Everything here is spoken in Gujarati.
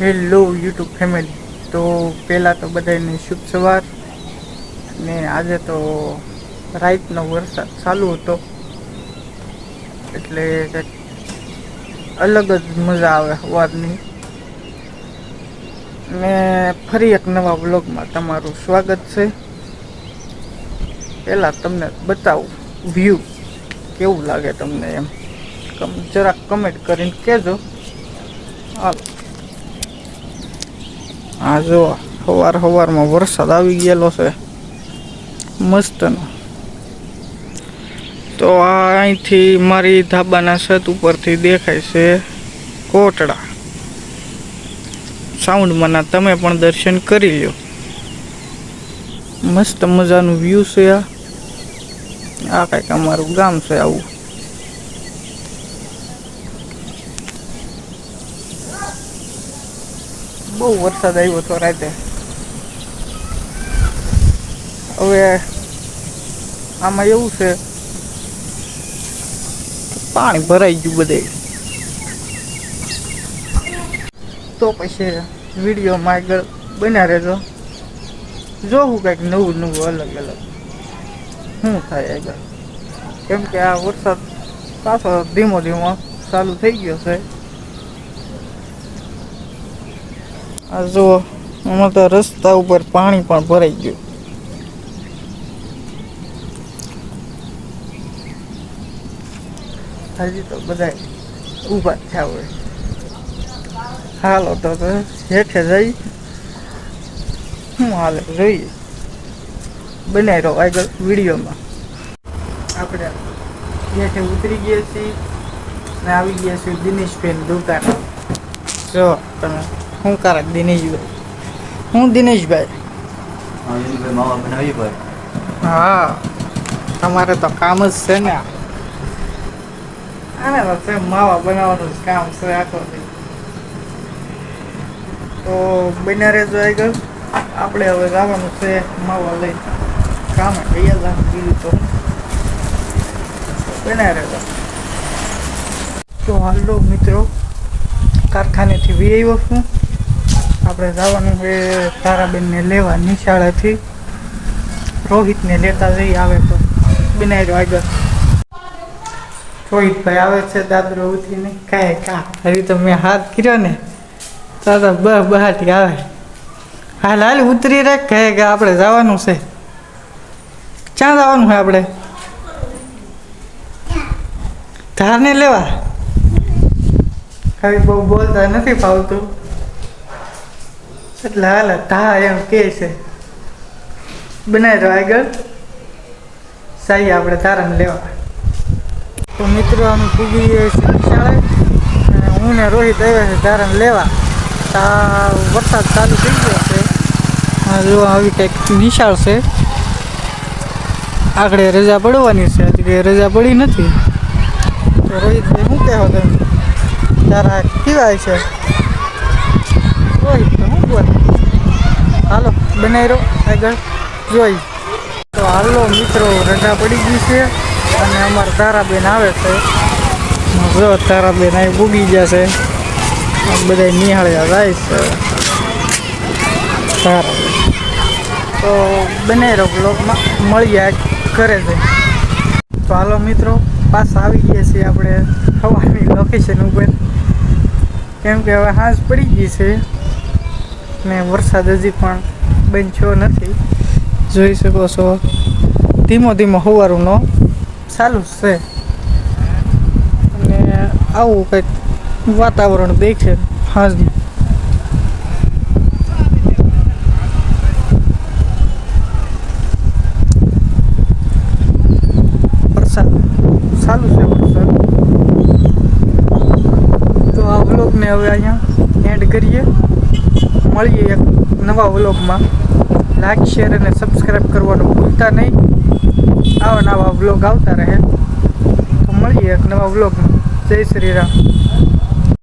Hello YouTube family. તો પહેલાં તો બધાને શુભ સવાર। ને આજે તો રાતનો વરસાદ ચાલુ હતો, એટલે કંઈક અલગ જ મજા આવે સવારની। ને ફરી એક નવા વ્લોગમાં તમારું સ્વાગત છે। પહેલાં તમને બતાવું વ્યૂ કેવું લાગે તમને, એમ જરાક કમેન્ટ કરીને કહેજો। હાલો, આ જો સવારમાં વરસાદ આવી ગયેલો છે મસ્તનો। તો આ અહીંથી મારી ધાબાના છત ઉપરથી દેખાય છે કોટડા। સાઉન્ડમાંના તમે પણ દર્શન કરી લો। મસ્ત મજાનું વ્યૂ છે। આ કંઈક અમારું ગામ છે આવું। બહુ વરસાદ આવ્યો હતો રાતે। હવે આમાં એવું છે, પાણી ભરાઈ ગયું બધે। તો પછી વિડીયોમાં આગળ બન્યા રહેજો, જોવું કંઈક નવું અલગ શું થાય આગળ। કેમ કે આ વરસાદ પાછો ધીમો ચાલુ થઈ ગયો છે। આ જો આમાં તો રસ્તા ઉપર પાણી પણ ભરાઈ ગયું। હજી તો બધા ઊભા થયા હોય। હાલો તો હેઠે જઈ શું હાલે જોઈએ, બનાવી રહો આગળ વિડીયોમાં। આપણે હેઠે ઉતરી ગયા છીએ ને આવી ગયા છીએ દિનેશભાઈ દુકાન। જો તમે શું કરે દિનેશભાઈ? હું દિનેશભાઈ? હા, તમારે તો કામ જ છે ને, આને તો માવા બનાવવાનું જ કામ છે આખો દી। તો બન્યા રહેજો આગળ। આપણે હવે જવાનું છે માવા લઈ કામે ગયા બીજું તો બન્યા રહેજો। તો હાલો મિત્રો, કારખાનેથી વી આવ્યો છું। આપણે જવાનું છે તારાબેનને લેવા નિશાળેથી। રોહિતને લેતા જઈ આવે તો બનાવી રહ્યો આગળ। રોહિતભાઈ આવે છે દાદરો ઉઠીને, કાંઈ હજી તો મેં હાથ કર્યો ને તો બહાટી આવે। હાલ ઉતરી રાખ, કહે કે આપણે જવાનું છે। ક્યાં જવાનું છે આપણે? ધારને લેવા। કઈ બહુ બોલતા નથી ફાવતું, એટલે હાલ ધાર એમ કે છે। બનાવી દો આગળ, સાહી આપણે ધારાને લેવા। તો મિત્રો અમે પૂગી છીએ નિશાળે, અને હું ને રોહિત આવ્યા છે ધારાને લેવા। વરસાદ ચાલુ થઈ ગયો છે। જો આવી કંઈક નિશાળ છે, આગળ રજા પડવાની છે, હજી કંઈ રજા પડી નથી। તો રોહિતભાઈ શું કહેવો તમે? તારા કેવાય છે રોહિત? તો શું બોલે? હાલો બનાવી રહો આગળ જોઈ। તો હાલો મિત્રો, રજા પડી ગઈ છે અને અમારા તારાબેન આવે છે। જો તારાબેન અહીં ઉગી ગયા છે, બધા નિહાળ્યા જાય છે તારાબેન। તો બનાવી રહો બ્લોગમાં, મળીએ ઘરે જઈ। તો હાલો મિત્રો, પાછા આવી ગયા છીએ આપણે સવારની લોકેશન ઉપર। કેમ કે હવે સાંજ પડી ગઈ છે ને વરસાદ હજી પણ બંધ થયો નથી। જોઈ શકો છો ધીમો સવારનો ચાલુ છે, અને આવું કંઈક વાતાવરણ દેખે સાંજનું। વરસાદ ચાલુ છે વરસાદ। તો આ વ્લોગને હવે અહીંયા એન્ડ કરીએ, મળીએ એક નવા વ્લોગમાં। લાઈક શેર અને સબસ્ક્રાઈબ કરવાનું ભૂલતા નહીં। આવા નવા વ્લોગ આવતા રહે। તો મળીએ એક નવા વ્લોગમાં। જય શ્રી રામ।